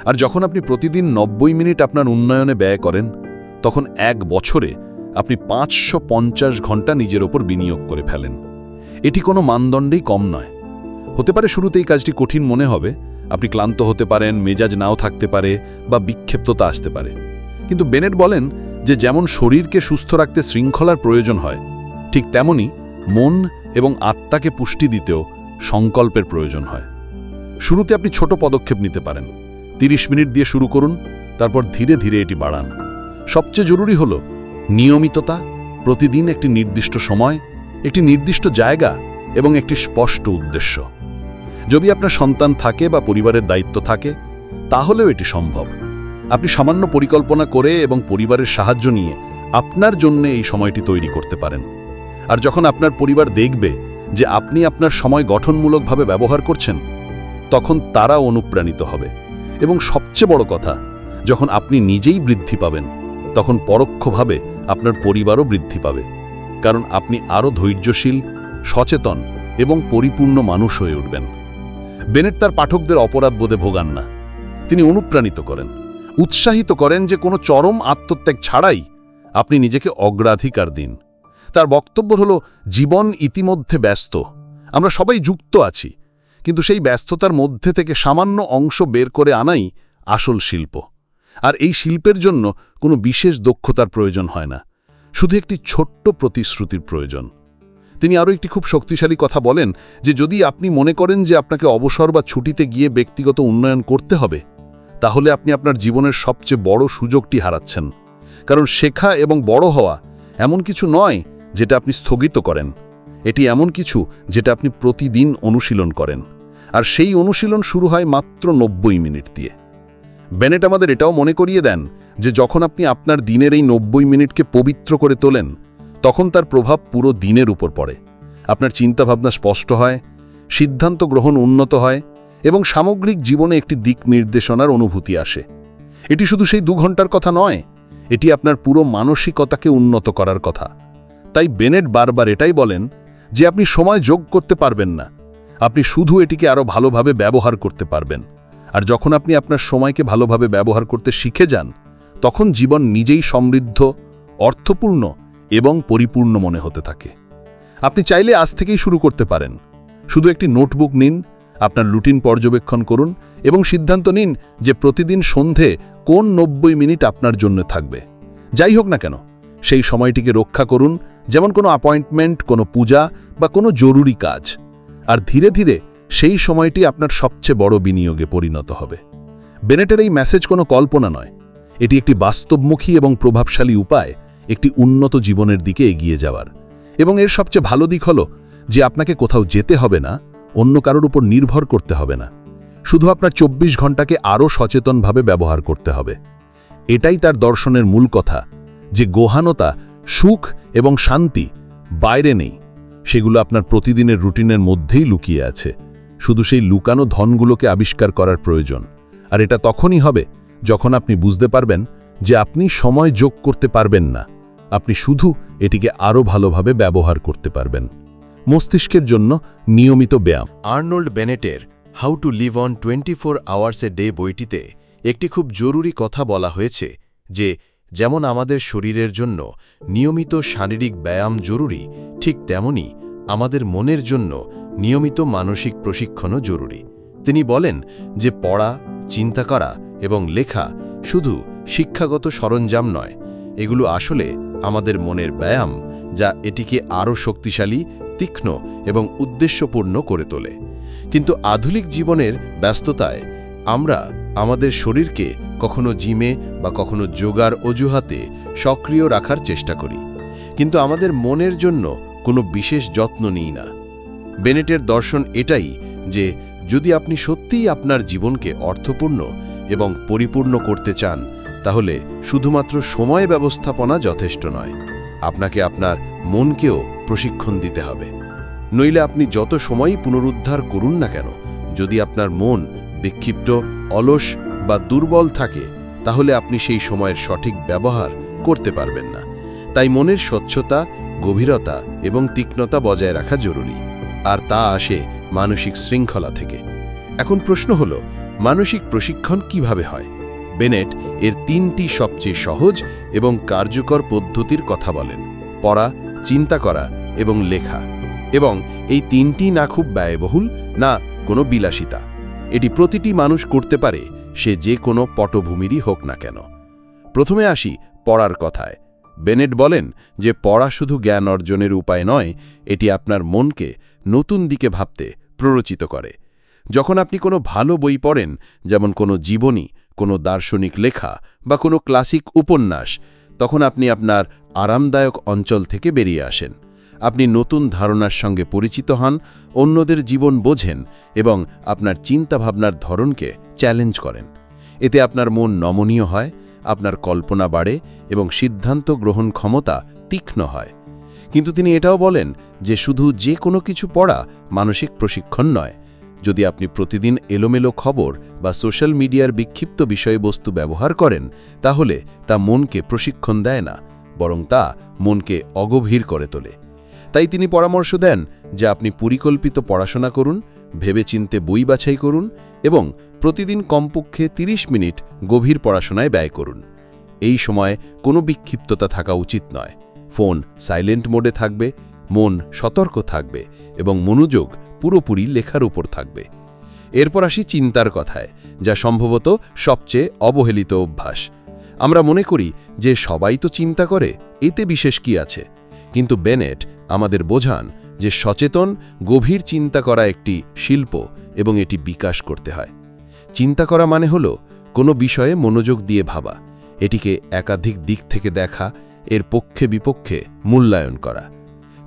আর যখন আপনি প্রতিদিন 90 মিনিট আপনার উন্নয়নে ব্যয় করেন, তখন 1 বছরে আপনি 550 ঘন্টা নিজের ওপর বিনিয়োগ করে ফেলেন। এটি কোনো মানদণ্ডেই কম নয়। হতে পারে শুরুতেই কাজটি কঠিন মনে হবে, আপনি ক্লান্ত হতে পারেন, মেজাজ নাও থাকতে পারে বা বিক্ষিপ্ততা আসতে পারে। কিন্তু বেনেট বলেন যে যেমন শরীরকে সুস্থ রাখতে শৃঙ্খলার প্রয়োজন হয়, ঠিক তেমনি মন এবং আত্মাকে পুষ্টি দিতেও সংকল্পের প্রয়োজন হয়। শুরুতে আপনি ছোট পদক্ষেপ নিতে পারেন, 30 মিনিট দিয়ে শুরু করুন, তারপর ধীরে ধীরে এটি বাড়ান। সবচেয়ে জরুরি হল নিয়মিততা, প্রতিদিন একটি নির্দিষ্ট সময়, একটি নির্দিষ্ট জায়গা এবং একটি স্পষ্ট উদ্দেশ্য। যদি আপনার সন্তান থাকে বা পরিবারের দায়িত্ব থাকে, তাহলেও এটি সম্ভব। আপনি সামান্য পরিকল্পনা করে এবং পরিবারের সাহায্য নিয়ে আপনার জন্য এই সময়টি তৈরি করতে পারেন। আর যখন আপনার পরিবার দেখবে যে আপনি আপনার সময় গঠনমূলকভাবে ব্যবহার করছেন, তখন তারা অনুপ্রাণিত হবে। এবং সবচেয়ে বড় কথা, যখন আপনি নিজেই বৃদ্ধি পাবেন, তখন পরোক্ষভাবে আপনার পরিবারও বৃদ্ধি পাবে, কারণ আপনি আরও ধৈর্যশীল, সচেতন এবং পরিপূর্ণ মানুষ হয়ে উঠবেন। বেনেট তার পাঠকদের অপরাধবোধে ভোগান না। তিনি অনুপ্রাণিত করেন, উৎসাহিত করেন যে কোনো চরম আত্মত্যাগ ছাড়াই আপনি নিজেকে অগ্রাধিকার দিন। তার বক্তব্য হল, জীবন ইতিমধ্যে ব্যস্ত, আমরা সবাই যুক্ত আছি, কিন্তু সেই ব্যস্ততার মধ্যে থেকে সামান্য অংশ বের করে আনাই আসল শিল্প। আর এই শিল্পের জন্য কোনো বিশেষ দক্ষতার প্রয়োজন হয় না, শুধু একটি ছোট্ট প্রতিশ্রুতির প্রয়োজন। তিনি আরও একটি খুব শক্তিশালী কথা বলেন যে যদি আপনি মনে করেন যে আপনাকে অবসর বা ছুটিতে গিয়ে ব্যক্তিগত উন্নয়ন করতে হবে, তাহলে আপনি আপনার জীবনের সবচেয়ে বড় সুযোগটি হারাচ্ছেন। কারণ শেখা এবং বড় হওয়া এমন কিছু নয় যেটা আপনি স্থগিত করেন, এটি এমন কিছু যেটা আপনি প্রতিদিন অনুশীলন করেন, আর সেই অনুশীলন শুরু হয় মাত্র 90 মিনিট দিয়ে। বেনেট আমাদের এটাও মনে করিয়ে দেন যে যখন আপনি আপনার দিনের এই 90 মিনিটকে পবিত্র করে তোলেন, তখন তার প্রভাব পুরো দিনের উপর পড়ে। আপনার চিন্তাভাবনা স্পষ্ট হয়, সিদ্ধান্ত গ্রহণ উন্নত হয় এবং সামগ্রিক জীবনে একটি দিক নির্দেশনার অনুভূতি আসে। এটি শুধু সেই 2 ঘন্টার কথা নয়, এটি আপনার পুরো মানসিকতাকে উন্নত করার কথা। তাই বেনেট বারবার এটাই বলেন যে আপনি সময় যোগ করতে পারবেন না, আপনি শুধু এটিকে আরও ভালোভাবে ব্যবহার করতে পারবেন। আর যখন আপনি আপনার সময়কে ভালোভাবে ব্যবহার করতে শিখে যান, তখন জীবন নিজেই সমৃদ্ধ, অর্থপূর্ণ এবং পরিপূর্ণ মনে হতে থাকে। আপনি চাইলে আজ থেকেই শুরু করতে পারেন। শুধু একটি নোটবুক নিন, আপনার রুটিন পর্যবেক্ষণ করুন এবং সিদ্ধান্ত নিন যে প্রতিদিন সন্ধে কোন 90 মিনিট আপনার জন্য থাকবে। যাই হোক না কেন, সেই সময়টিকে রক্ষা করুন, যেমন কোনো অ্যাপয়েন্টমেন্ট, কোনো পূজা বা কোনো জরুরি কাজ। আর ধীরে ধীরে সেই সময়টি আপনার সবচেয়ে বড় বিনিয়োগে পরিণত হবে। বেনেটের এই মেসেজ কোনো কল্পনা নয়, এটি একটি বাস্তবমুখী এবং প্রভাবশালী উপায় একটি উন্নত জীবনের দিকে এগিয়ে যাওয়ার। এবং এর সবচেয়ে ভালো দিক হল যে আপনাকে কোথাও যেতে হবে না, অন্য কারোর উপর নির্ভর করতে হবে না, শুধু আপনার 24 ঘন্টাকে আরও সচেতনভাবে ব্যবহার করতে হবে। এটাই তার দর্শনের মূল কথা, যে গহনতা, সুখ এবং শান্তি বাইরে নেই, সেগুলো আপনার প্রতিদিনের রুটিনের মধ্যেই লুকিয়ে আছে। শুধু সেই লুকানো ধনগুলোকে আবিষ্কার করার প্রয়োজন। আর এটা তখনই হবে যখন আপনি বুঝতে পারবেন যে আপনি সময় যোগ করতে পারবেন না, আপনি শুধু এটিকে আরও ভালোভাবে ব্যবহার করতে পারবেন। মস্তিষ্কের জন্য নিয়মিত ব্যায়াম। আর্নল্ড বেনেটের how to live on 24 hours a day বইটিতে একটি খুব জরুরি কথা বলা হয়েছে যে যেমন আমাদের শরীরের জন্য নিয়মিত শারীরিক ব্যায়াম জরুরি, ঠিক তেমনি আমাদের মনের জন্য নিয়মিত মানসিক প্রশিক্ষণও জরুরি। তিনি বলেন যে পড়া, চিন্তা করা এবং লেখা শুধু শিক্ষাগত সরঞ্জাম নয়, এগুলো আসলে আমাদের মনের ব্যায়াম, যা এটিকে আরও শক্তিশালী, তীক্ষ্ণ এবং উদ্দেশ্যপূর্ণ করে তোলে। কিন্তু আধুনিক জীবনের ব্যস্ততায় আমরা আমাদের শরীরকে কখনো জিমে বা কখনো যোগার অজুহাতে সক্রিয় রাখার চেষ্টা করি, কিন্তু আমাদের মনের জন্য কোনো বিশেষ যত্ন নিই না। বেনেটের দর্শন এটাই যে যদি আপনি সত্যিই আপনার জীবনকে অর্থপূর্ণ এবং পরিপূর্ণ করতে চান, তাহলে শুধুমাত্র সময় ব্যবস্থাপনা যথেষ্ট নয়, আপনাকে আপনার মনকেও প্রশিক্ষণ দিতে হবে। নইলে আপনি যত সময়ই পুনরুদ্ধার করুন না কেন, যদি আপনার মন বিক্ষিপ্ত, অলস বা দুর্বল থাকে, তাহলে আপনি সেই সময়ের সঠিক ব্যবহার করতে পারবেন না। তাই মনের স্বচ্ছতা, গভীরতা এবং তীক্ষ্ণতা বজায় রাখা জরুরি, আর তা আসে মানসিক শৃঙ্খলা থেকে। এখন প্রশ্ন হল, মানসিক প্রশিক্ষণ কিভাবে হয়? বেনেট এর 3টি সবচেয়ে সহজ এবং কার্যকর পদ্ধতির কথা বলেন: পড়া, চিন্তা করা এবং লেখা। এবং এই 3টি না খুব ব্যয়বহুল, না কোনো বিলাসিতা। এটি প্রতিটি মানুষ করতে পারে, সে যে কোনো পটভূমিরই হোক না কেন। প্রথমে আসি পড়ার কথায়। বেনেট বলেন যে পড়া শুধু জ্ঞান অর্জনের উপায় নয়, এটি আপনার মনকে নতুন দিকে ভাবতে প্ররোচিত করে। যখন আপনি কোনো ভালো বই পড়েন, যেমন কোনো জীবনী, কোনো দার্শনিক লেখা বা কোনো ক্লাসিক উপন্যাস, তখন আপনি আপনার আরামদায়ক অঞ্চল থেকে বেরিয়ে আসেন। আপনি নতুন ধারণার সঙ্গে পরিচিত হন, অন্যদের জীবন বোঝেন এবং আপনার চিন্তাভাবনার ধরনকে চ্যালেঞ্জ করেন। এতে আপনার মন নমনীয় হয়, আপনার কল্পনা বাড়ে এবং সিদ্ধান্ত গ্রহণ ক্ষমতা তীক্ষ্ণ হয়। কিন্তু তিনি এটাও বলেন যে শুধু যে কোনো কিছু পড়া মানসিক প্রশিক্ষণ নয়, যদি আপনি প্রতিদিন এলোমেলো খবর বা সোশ্যাল মিডিয়ার বিক্ষিপ্ত বিষয়বস্তু ব্যবহার করেন, তাহলে তা মনকে প্রশিক্ষণ দেয় না, বরং তা মনকে অগভীর করে তোলে। তাই তিনি পরামর্শ দেন যে আপনি পরিকল্পিত পড়াশোনা করুন, ভেবেচিন্তে বই বাছাই করুন এবং প্রতিদিন কমপক্ষে 30 মিনিট গভীর পড়াশোনায় ব্যয় করুন। এই সময় কোনো বিক্ষিপ্ততা থাকা উচিত নয়। ফোন সাইলেন্ট মোডে থাকবে, মন সতর্ক থাকবে এবং মনোযোগ পুরোপুরি লেখার উপর থাকবে। এরপর আসি চিন্তার কথায়, যা সম্ভবত সবচেয়ে অবহেলিত অভ্যাস। আমরা মনে করি যে সবাই তো চিন্তা করে, এতে বিশেষ কি আছে? কিন্তু বেনেট আমাদের বোঝান যে সচেতন গভীর চিন্তা করা একটি শিল্প এবং এটি বিকাশ করতে হয়। চিন্তা করা মানে হলো কোনো বিষয়ে মনোযোগ দিয়ে ভাবা, এটিকে একাধিক দিক থেকে দেখা, এর পক্ষে বিপক্ষে মূল্যায়ন করা।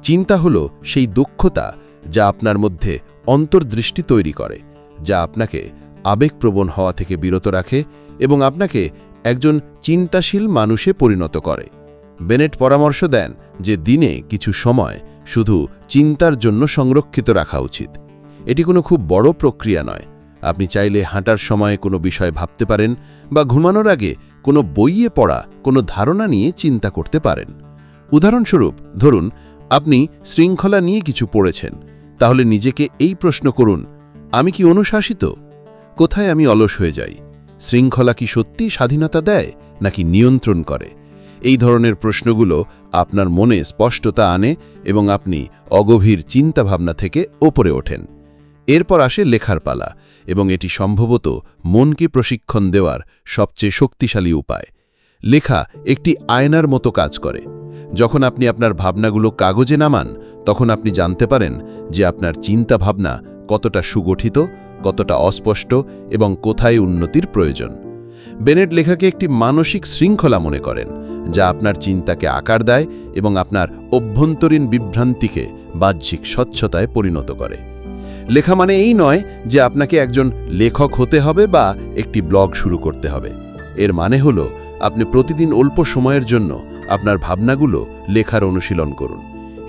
চিন্তা হলো সেই দক্ষতা যা আপনার মধ্যে অন্তর্দৃষ্টি তৈরি করে, যা আপনাকে আবেগপ্রবণ হওয়া থেকে বিরত রাখে এবং আপনাকে একজন চিন্তাশীল মানুষে পরিণত করে। বেনেট পরামর্শ দেন যে দিনে কিছু সময় শুধু চিন্তার জন্য সংরক্ষিত রাখা উচিত। এটি কোনো খুব বড় প্রক্রিয়া নয়। আপনি চাইলে হাঁটার সময় কোনো বিষয় ভাবতে পারেন বা ঘুমানোর আগে কোনো বইয়ে পড়া কোনো ধারণা নিয়ে চিন্তা করতে পারেন। উদাহরণস্বরূপ, ধরুন আপনি শৃঙ্খলা নিয়ে কিছু পড়েছেন, তাহলে নিজেকে এই প্রশ্ন করুন, আমি কি অনুশাসিত? কোথায় আমি অলস হয়ে যাই? শৃঙ্খলা কি সত্যি স্বাধীনতা দেয় নাকি নিয়ন্ত্রণ করে? এই ধরনের প্রশ্নগুলো আপনার মনে স্পষ্টতা আনে এবং আপনি অগভীর চিন্তাভাবনা থেকে ওপরে ওঠেন। এরপর আসে লেখার পালা, এবং এটি সম্ভবত মনকে প্রশিক্ষণ দেওয়ার সবচেয়ে শক্তিশালী উপায়। লেখা একটি আয়নার মতো কাজ করে। যখন আপনি আপনার ভাবনাগুলো কাগজে নামান, তখন আপনি জানতে পারেন যে আপনার চিন্তাভাবনা কতটা সুগঠিত, কতটা অস্পষ্ট এবং কোথায় উন্নতির প্রয়োজন। বেনেট লেখাকে একটি মানসিক শৃঙ্খলা মনে করেন, যা আপনার চিন্তাকে আকার দেয় এবং আপনার অভ্যন্তরীণ বিভ্রান্তিকে বাহ্যিক স্বচ্ছতায় পরিণত করে। লেখা মানে এই নয় যে আপনাকে একজন লেখক হতে হবে বা একটি ব্লগ শুরু করতে হবে। এর মানে হলো আপনি প্রতিদিন অল্প সময়ের জন্য আপনার ভাবনাগুলো লেখার অনুশীলন করুন।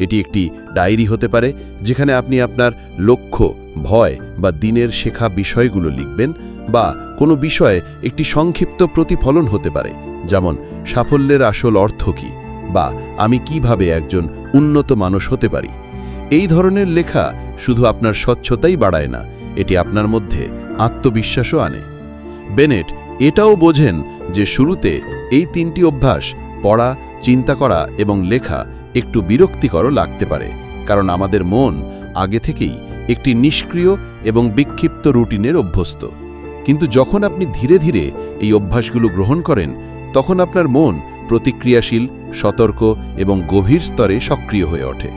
এটি একটি ডায়েরি হতে পারে, যেখানে আপনি আপনার লক্ষ্য, ভয় বা দিনের শেখা বিষয়গুলো লিখবেন, বা কোনো বিষয়ে একটি সংক্ষিপ্ত প্রতিফলন হতে পারে, যেমন সাফল্যের আসল অর্থ কী বা আমি কিভাবে একজন উন্নত মানুষ হতে পারি। এই ধরনের লেখা শুধু আপনার স্বচ্ছতাই বাড়ায় না, এটি আপনার মধ্যে আত্মবিশ্বাসও আনে। বেনেট এটাও বোঝেন যে শুরুতে এই 3টি অভ্যাস, পড়া, চিন্তা করা এবং লেখা, একটু বিরক্তিকর লাগতে পারে, কারণ আমাদের মন আগে থেকেই একটি নিষ্ক্রিয় এবং বিক্ষিপ্ত রুটিনের অভ্যস্ত। কিন্তু যখন আপনি ধীরে ধীরে এই অভ্যাসগুলো গ্রহণ করেন, তখন আপনার মন প্রতিক্রিয়াশীল, সতর্ক এবং গভীর স্তরে সক্রিয় হয়ে ওঠে।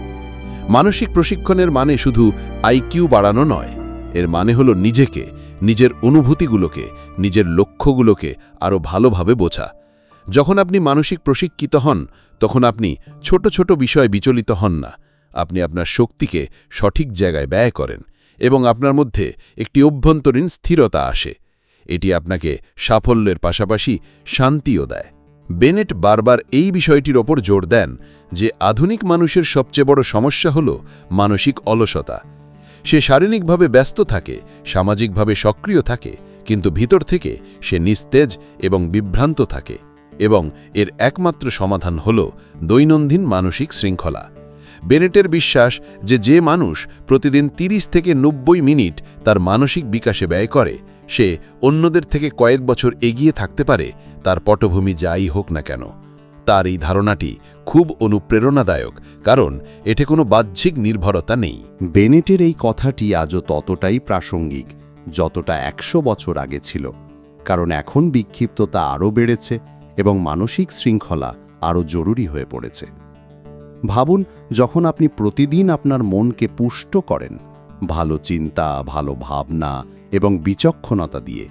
মানসিক প্রশিক্ষণের মানে শুধু আইকিউ বাড়ানো নয়, এর মানে হলো নিজেকে, নিজের অনুভূতিগুলোকে, নিজের লক্ষ্যগুলোকে আরও ভালোভাবে বোঝা। যখন আপনি মানসিক প্রশিক্ষিত হন, তখন আপনি ছোট ছোট বিষয়ে বিচলিত হন না। আপনি আপনার শক্তিকে সঠিক জায়গায় ব্যয় করেন এবং আপনার মধ্যে একটি অভ্যন্তরীণ স্থিরতা আসে। এটি আপনাকে সাফল্যের পাশাপাশি শান্তিও দেয়। বেনেট বারবার এই বিষয়টির ওপর জোর দেন যে আধুনিক মানুষের সবচেয়ে বড় সমস্যা হল মানসিক অলসতা। সে শারীরিকভাবে ব্যস্ত থাকে, সামাজিকভাবে সক্রিয় থাকে, কিন্তু ভিতর থেকে সে নিস্তেজ এবং বিভ্রান্ত থাকে, এবং এর একমাত্র সমাধান হল দৈনন্দিন মানসিক শৃঙ্খলা। বেনেটের বিশ্বাস যে মানুষ প্রতিদিন 30 থেকে 90 মিনিট তার মানসিক বিকাশে ব্যয় করে, সে অন্যদের থেকে কয়েক বছর এগিয়ে থাকতে পারে, তার পটভূমি যাই হোক না কেন। তার এই ধারণাটি খুব অনুপ্রেরণাদায়ক, কারণ এতে কোনো বাহ্যিক নির্ভরতা নেই। বেনেটের এই কথাটি আজও ততটাই প্রাসঙ্গিক যতটা 100 বছর আগে ছিল, কারণ এখন বিক্ষিপ্ততা আরও বেড়েছে এবং মানসিক শৃঙ্খলা আরও জরুরি হয়ে পড়েছে। ভাবুন, যখন আপনি প্রতিদিন আপনার মনকে পুষ্ট করেন ভালো চিন্তা, ভালো ভাবনা এবং বিচক্ষণতা দিয়ে,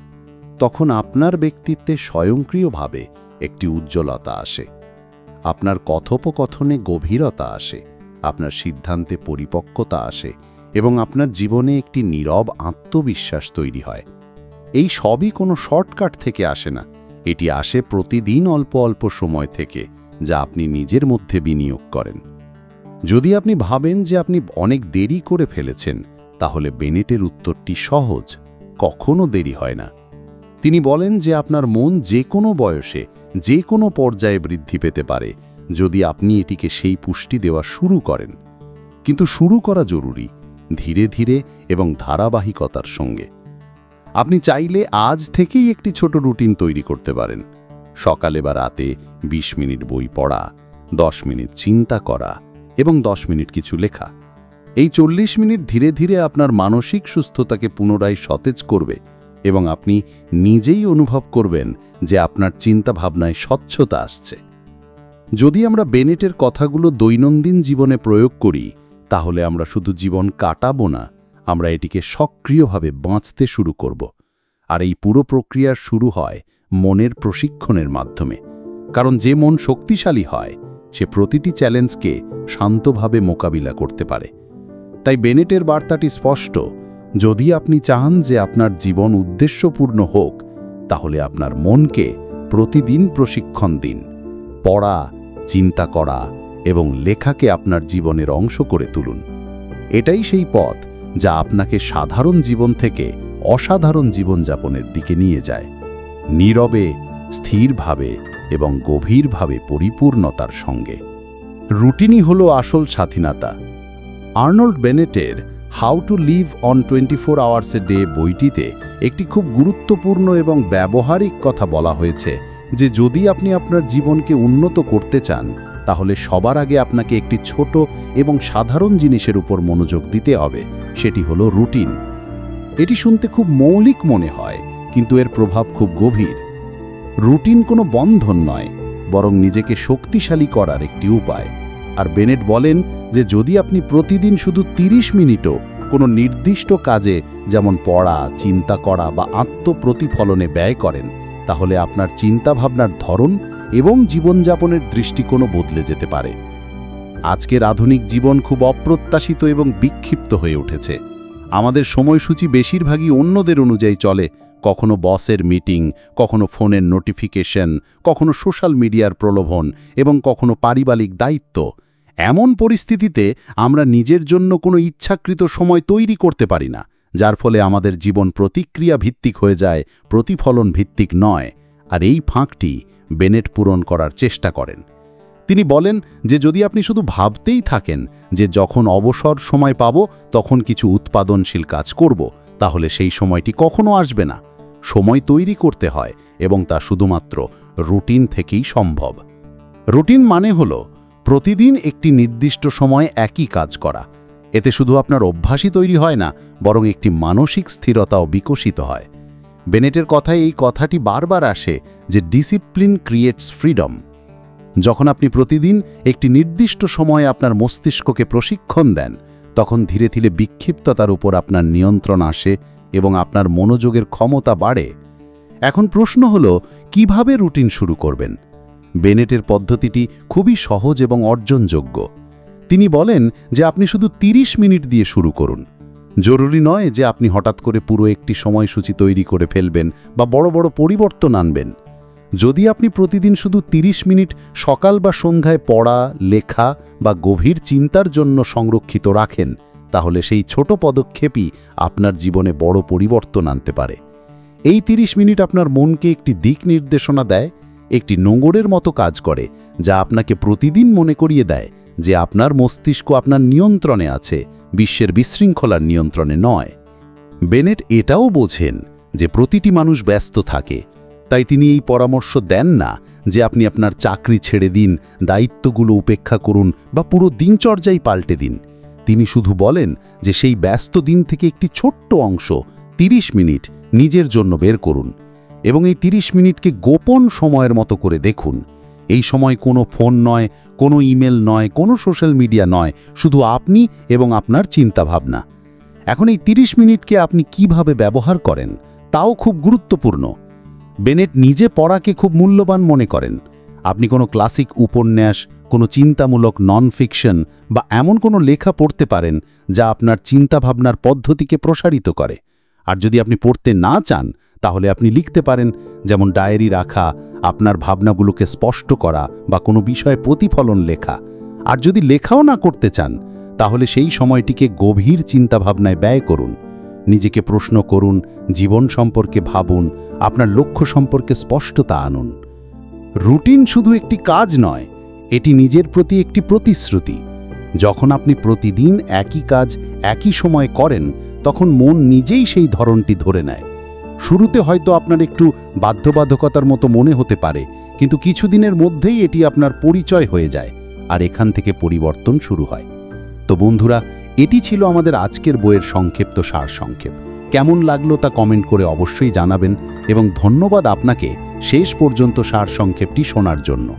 তখন আপনার ব্যক্তিত্বে স্বয়ংক্রিয়ভাবে একটি উজ্জ্বলতা আসে। আপনার কথোপকথনে গভীরতা আসে, আপনার সিদ্ধান্তে পরিপক্কতা আসে এবং আপনার জীবনে একটি নীরব আত্মবিশ্বাস তৈরি হয়। এই সবই কোনো শর্টকাট থেকে আসে না, এটি আসে প্রতিদিন অল্প অল্প সময় থেকে, যা আপনি নিজের মধ্যে বিনিয়োগ করেন। যদি আপনি ভাবেন যে আপনি অনেক দেরি করে ফেলেছেন, তাহলে বেনেটের উত্তরটি সহজ, কখনো দেরি হয় না। তিনি বলেন যে আপনার মন যে কোনো বয়সে, যে কোনো পর্যায়ে বৃদ্ধি পেতে পারে যদি আপনি এটিকে সেই পুষ্টি দেওয়া শুরু করেন। কিন্তু শুরু করা জরুরি, ধীরে ধীরে এবং ধারাবাহিকতার সঙ্গে। আপনি চাইলে আজ থেকেই একটি ছোট রুটিন তৈরি করতে পারেন। সকালে বা রাতে 20 মিনিট বই পড়া, 10 মিনিট চিন্তা করা এবং 10 মিনিট কিছু লেখা। এই 40 মিনিট ধীরে ধীরে আপনার মানসিক সুস্থতাকে পুনরায় সতেজ করবে এবং আপনি নিজেই অনুভব করবেন যে আপনার চিন্তাভাবনায় স্বচ্ছতা আসছে। যদি আমরা বেনেটের কথাগুলো দৈনন্দিন জীবনে প্রয়োগ করি, তাহলে আমরা শুধু জীবন কাটাবো না, আমরা এটিকে সক্রিয়ভাবে বাঁচতে শুরু করব। আর এই পুরো প্রক্রিয়ার শুরু হয় মনের প্রশিক্ষণের মাধ্যমে। কারণ যে মন শক্তিশালী হয়, সে প্রতিটি চ্যালেঞ্জকে শান্তভাবে মোকাবিলা করতে পারে। তাই বেনেটের বার্তাটি স্পষ্ট, যদি আপনি চান যে আপনার জীবন উদ্দেশ্যপূর্ণ হোক, তাহলে আপনার মনকে প্রতিদিন প্রশিক্ষণ দিন। পড়া, চিন্তা করা এবং লেখাকে আপনার জীবনের অংশ করে তুলুন। এটাই সেই পথ যা আপনাকে সাধারণ জীবন থেকে অসাধারণ জীবনযাপনের দিকে নিয়ে যায়, নীরবে, স্থিরভাবে এবং গভীরভাবে পরিপূর্ণতার সঙ্গে। রুটিনই হলো আসল স্বাধীনতা। আর্নল্ড বেনেটের how to live on 24 hours a day বইটিতে একটি খুব গুরুত্বপূর্ণ এবং ব্যবহারিক কথা বলা হয়েছে যে যদি আপনি আপনার জীবনকে উন্নত করতে চান, তাহলে সবার আগে আপনাকে একটি ছোট এবং সাধারণ জিনিসের উপর মনোযোগ দিতে হবে, সেটি হলো রুটিন। এটি শুনতে খুব মৌলিক মনে হয়, কিন্তু এর প্রভাব খুব গভীর। রুটিন কোনো বন্ধন নয়, বরং নিজেকে শক্তিশালী করার একটি উপায়। আর বেনেট বলেন যে যদি আপনি প্রতিদিন শুধু 30 মিনিটও কোনো নির্দিষ্ট কাজে, যেমন পড়া, চিন্তা করা বা আত্মপ্রতিফলনে ব্যয় করেন, তাহলে আপনার চিন্তাভাবনার ধরন এবং জীবনযাপনের দৃষ্টিকোণও বদলে যেতে পারে। আজকের আধুনিক জীবন খুব অপ্রত্যাশিত এবং বিক্ষিপ্ত হয়ে উঠেছে। আমাদের সময়সূচি বেশিরভাগই অন্যদের অনুযায়ী চলে, কখনো বসের মিটিং, কখনো ফোনের নোটিফিকেশন, কখনো সোশ্যাল মিডিয়ার প্রলোভন এবং কখনো পারিবারিক দায়িত্ব। এমন পরিস্থিতিতে আমরা নিজের জন্য কোনো ইচ্ছাকৃত সময় তৈরি করতে পারি না, যার ফলে আমাদের জীবন প্রতিক্রিয়া ভিত্তিক হয়ে যায়, প্রতিফলন ভিত্তিক নয়। আর এই ফাঁকটি বেনেট পূরণ করার চেষ্টা করেন। তিনি বলেন যে যদি আপনি শুধু ভাবতেই থাকেন যে যখন অবসর সময় পাব তখন কিছু উৎপাদনশীল কাজ করব, তাহলে সেই সময়টি কখনো আসবে না। সময় তৈরি করতে হয় এবং তা শুধুমাত্র রুটিন থেকেই সম্ভব। রুটিন মানে হলো প্রতিদিন একটি নির্দিষ্ট সময়ে একই কাজ করা। এতে শুধু আপনার অভ্যাসই তৈরি হয় না, বরং একটি মানসিক স্থিরতাও বিকশিত হয়। বেনেটের কথায় এই কথাটি বারবার আসে যে ডিসিপ্লিন ক্রিয়েটস ফ্রিডম। যখন আপনি প্রতিদিন একটি নির্দিষ্ট সময়ে আপনার মস্তিষ্ককে প্রশিক্ষণ দেন, তখন ধীরে ধীরে বিক্ষিপ্ততার উপর আপনার নিয়ন্ত্রণ আসে এবং আপনার মনোযোগের ক্ষমতা বাড়ে। এখন প্রশ্ন হলো কিভাবে রুটিন শুরু করবেন। বেনেটের পদ্ধতিটি খুবই সহজ এবং অর্জনযোগ্য। তিনি বলেন যে আপনি শুধু 30 মিনিট দিয়ে শুরু করুন। জরুরি নয় যে আপনি হঠাৎ করে পুরো একটি সময়সূচি তৈরি করে ফেলবেন বা বড় বড় পরিবর্তন আনবেন। যদি আপনি প্রতিদিন শুধু 30 মিনিট সকাল বা সন্ধ্যায় পড়া, লেখা বা গভীর চিন্তার জন্য সংরক্ষিত রাখেন, তাহলে সেই ছোট পদক্ষেপই আপনার জীবনে বড় পরিবর্তন আনতে পারে। এই 30 মিনিট আপনার মনকে একটি দিক নির্দেশনা দেয়, একটি নোঙরের মতো কাজ করে, যা আপনাকে প্রতিদিন মনে করিয়ে দেয় যে আপনার মস্তিষ্ক আপনার নিয়ন্ত্রণে আছে, বিশ্বের বিশৃঙ্খলার নিয়ন্ত্রণে নয়। বেনেট এটাও বোঝেন যে প্রতিটি মানুষ ব্যস্ত থাকে, তাই তিনি এই পরামর্শ দেন না যে আপনি আপনার চাকরি ছেড়ে দিন, দায়িত্বগুলো উপেক্ষা করুন বা পুরো দিনচর্যাই পাল্টে দিন। তিনি শুধু বলেন যে সেই ব্যস্ত দিন থেকে একটি ছোট্ট অংশ, 30 মিনিট নিজের জন্য বের করুন এবং এই 30 মিনিটকে গোপন সময়ের মতো করে দেখুন। এই সময় কোনো ফোন নয়, কোনো ইমেল নয়, কোনো সোশ্যাল মিডিয়া নয়, শুধু আপনি এবং আপনার চিন্তাভাবনা। এখন এই 30 মিনিটকে আপনি কিভাবে ব্যবহার করেন তাও খুব গুরুত্বপূর্ণ। বেনেট নিজে পড়াকে খুব মূল্যবান মনে করেন। আপনি কোনো ক্লাসিক উপন্যাস, কোনো চিন্তামূলক নন ফিকশন বা এমন কোনো লেখা পড়তে পারেন যা আপনার চিন্তাভাবনার পদ্ধতিকে প্রসারিত করে। আর যদি আপনি পড়তে না চান, তাহলে আপনি লিখতে পারেন, যেমন ডায়েরি রাখা, আপনার ভাবনাগুলোকে স্পষ্ট করা বা কোনো বিষয়ে প্রতিফলন লেখা। আর যদি লেখাও না করতে চান, তাহলে সেই সময়টিকে গভীর চিন্তাভাবনায় ব্যয় করুন। নিজেকে প্রশ্ন করুন, জীবন সম্পর্কে ভাবুন, আপনার লক্ষ্য সম্পর্কে স্পষ্টতা আনুন। রুটিন শুধু একটি কাজ নয়, এটি নিজের প্রতি একটি প্রতিশ্রুতি। যখন আপনি প্রতিদিন একই কাজ একই সময় করেন, তখন মন নিজেই সেই ধরনটি ধরে নেয়। শুরুতে হয়তো আপনার একটু বাধ্যবাধকতার মতো মনে হতে পারে, কিন্তু কিছুদিনের মধ্যেই এটি আপনার পরিচয় হয়ে যায়, আর এখান থেকে পরিবর্তন শুরু হয়। তো বন্ধুরা, এটি ছিল আমাদের আজকের বইয়ের সংক্ষিপ্ত সারসংক্ষেপ। কেমন লাগলো তা কমেন্ট করে অবশ্যই জানাবেন, এবং ধন্যবাদ আপনাকে শেষ পর্যন্ত সারসংক্ষেপটি শোনার জন্য।